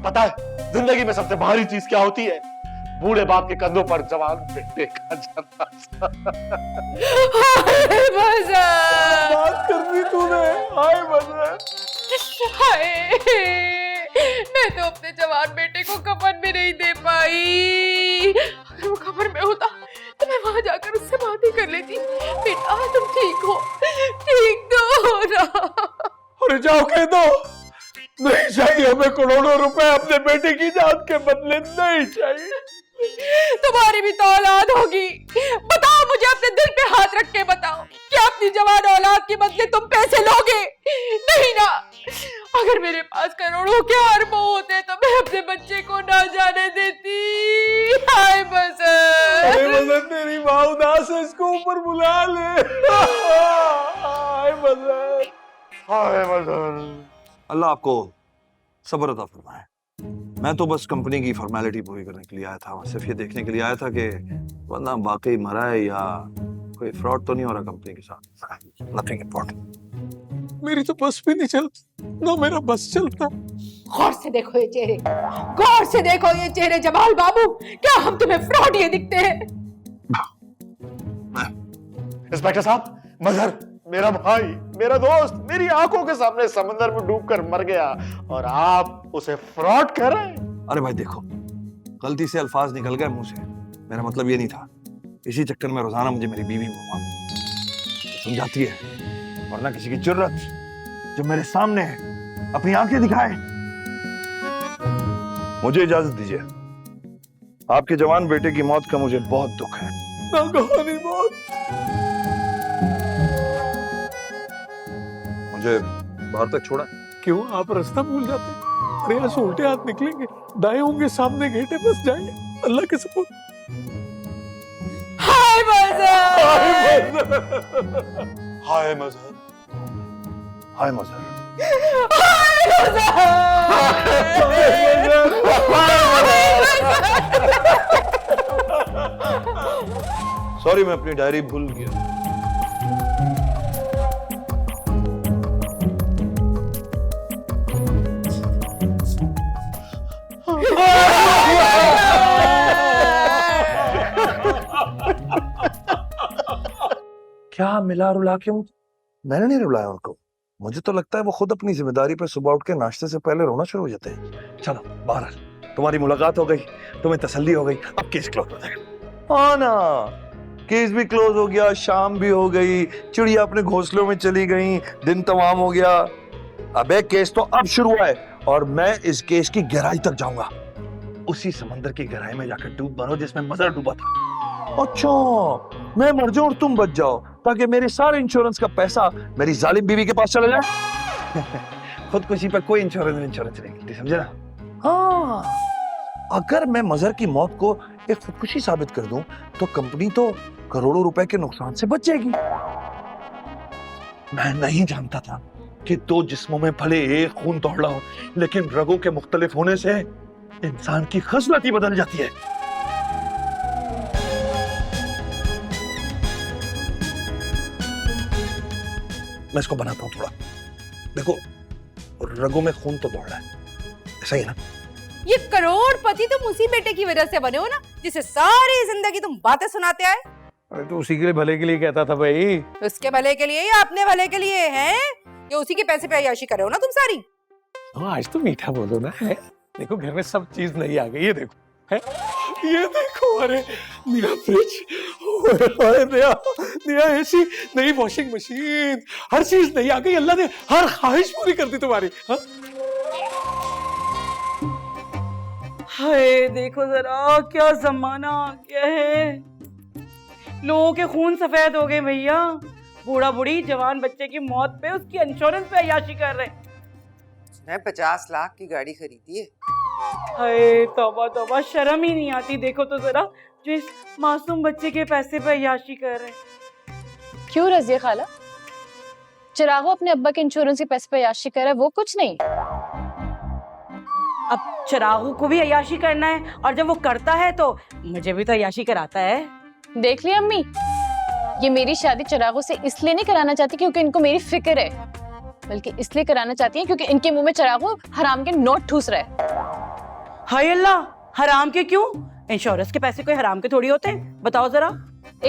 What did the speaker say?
पता है जिंदगी में सबसे भारी चीज क्या होती है? बूढ़े बाप के कंधों पर जवान बेटे का जनाजा। बात कर दी तूने। हाय मजहर, हाय, मैं तो अपने जवान बेटे को कफन भी नहीं दे पाई। अगर वो कब्र में होता तो मैं वहां जाकर उससे बात ही कर लेती। बेटा तुम ठीक हो? ठीक तो हो ना? अरे जाओ कह दो नहीं चाहिए हमें करोड़ों रुपए अपने बेटे की जान के बदले, नहीं चाहिए। तुम्हारी भी तो औलाद होगी। बताओ मुझे, अपने दिल पे हाथ रख के बताओ, क्या अपनी जवान औलाद के बदले तुम पैसे लोगे? नहीं ना। अगर मेरे पास करोड़ों के अरबों होते तो मैं अपने बच्चे को ना जाने देती। हाय मजहर, तेरी माँ उदास है, इसको ऊपर बुला ले। हाय मजहर, हाय मजहर। अल्लाह आपको सब्र अता फरमाए। मैं तो बस कंपनी की फॉर्मेलिटी पूरी करने के लिए आया था, सिर्फ ये देखने के लिए आया था कि बंदा वाकई मरा है या कोई फ्रॉड तो नहीं हो रहा कंपनी के साथ। Nothing important. मेरी तो बस भी नहीं चलती, ना मेरा बस चलता। गौर से देखो ये चेहरे, गौर से देखो ये चेहरे जमाल बाबू, क्या हम तुम्हें फ्रॉड ये दिखते हैं? इंस्पेक्टर साहब, मजहर मेरा भाई, मेरा दोस्त, मेरी आंखों के सामने समंदर में डूबकर मर गया और आप उसे फ्रॉड कर रहे हैं। अरे भाई देखो, गलती से अल्फाज निकल गए मुंह से, मेरा मतलब ये नहीं था। इसी चक्कर में रोजाना मुझे मेरी बीवी समझाती है, वरना किसी की जुर्रत जो मेरे सामने है अपनी आंखें दिखाए। मुझे इजाजत दीजिए, आपके जवान बेटे की मौत का मुझे बहुत दुख है। नागहानी मौत। मुझे बाहर तक छोड़ा। क्यों, आप रास्ता भूल जाते हैं? अरे यहाँ से उल्टे हाथ निकलेंगे, दाएं होंगे सामने, गेट है, बस जाइए, अल्लाह के सपोर्ट। हाय मजहर, हाय मजहर, हाय मजहर। सॉरी, मैं अपनी डायरी भूल गया। क्या मिला रुला के? मैंने नहीं रुलाया उनको, मुझे तो लगता है वो खुद अपनी जिम्मेदारी पे सुबह उठ के नाश्ते से पहले रोना शुरू हो जाते हैं। चलो बाहर, तुम्हारी मुलाकात हो गई, तुम्हें तसल्ली हो गई, अब केस क्लोज हो जाएगा। हाँ ना, केस भी क्लोज हो गया, शाम भी हो गई, चिड़िया अपने घोंसलों में चली गई, दिन तमाम हो गया। अबे केस तो अब शुरू हुआ है और मैं इस केस की गहराई तक जाऊंगा, उसी समंदर की गहराई में जाकर डूब मरो जिसमें मजहर डूबा था। अच्छा, मैं मर जाऊं और तुम बच जाओ, ताकि मेरे सारे इंश्योरेंस का पैसा मेरी जालिम बीवी के पास चला जाए। खुदकुशी पर कोई इंश्योरेंस नहीं मिलती, समझे ना? हाँ, अगर मैं मजहर की मौत को एक खुदकुशी साबित कर दूं तो कंपनी तो करोड़ों रुपए के नुकसान से बच जाएगी। मैं नहीं जानता था कि दो जिस्मों में भले एक खून दौड़ हो, लेकिन रगों के मुख्तलिफ होने से इंसान की खसलत ही बदल जाती है। मैं इसको बनाता हूं थोड़ा, देखो रगों में खून तो दौड़ रहा है, ऐसा ही ना? ये करोड़पति तुम उसी बेटे की वजह से बने हो ना, जिसे सारी जिंदगी तुम बातें सुनाते आए। अरे तो उसी के लिए भले के लिए कहता था भाई। उसके भले के लिए या अपने भले के लिए है? ये उसी के पैसे पे अय्याशी कर रहे हो ना तुम सारी। हाँ, आज तो मीठा बोलो ना। है देखो, घर में सब चीज नई आ गई, ये देखो है, ये देखो, अरे नया फ्रिज, नया एसी, नई वॉशिंग मशीन, हर चीज नई आ गई। अल्लाह ने हर ख्वाहिश पूरी कर दी तुम्हारी। हाँ? हाय देखो जरा क्या जमाना आ गया है, लोगों के खून सफेद हो गए भैया। बूढ़ा बूढ़ी जवान बच्चे की मौत पे उसकी इंश्योरेंस पे अय्याशी कर रहे हैं। उसने 50 लाख की गाड़ी खरीदी है। हाय तौबा तौबा, शर्म ही नहीं आती। देखो तो जरा, जो इस मासूम बच्चे के पैसे पे अय्याशी कर रहे हैं। क्यों रज़िया खाला, चिरागो अपने अब्बा के इंश्योरेंस के पैसे पे अय्याशी कर रहा है, वो कुछ नहीं। अब चिरागू को भी अय्याशी करना है, और जब वो करता है तो मुझे भी तो अय्याशी कराता है। देख लिया अम्मी, ये मेरी शादी चिरागो से इसलिए नहीं कराना चाहती क्योंकि इनको मेरी फिक्र है, बल्कि इसलिए कराना चाहती है क्योंकि इनके मुंह में चिरागो हराम के नोट ठूस रहा है। हाय अल्लाह, हराम के क्यों? इंश्योरेंस के पैसे कोई हराम के थोड़ी होते हैं, बताओ जरा।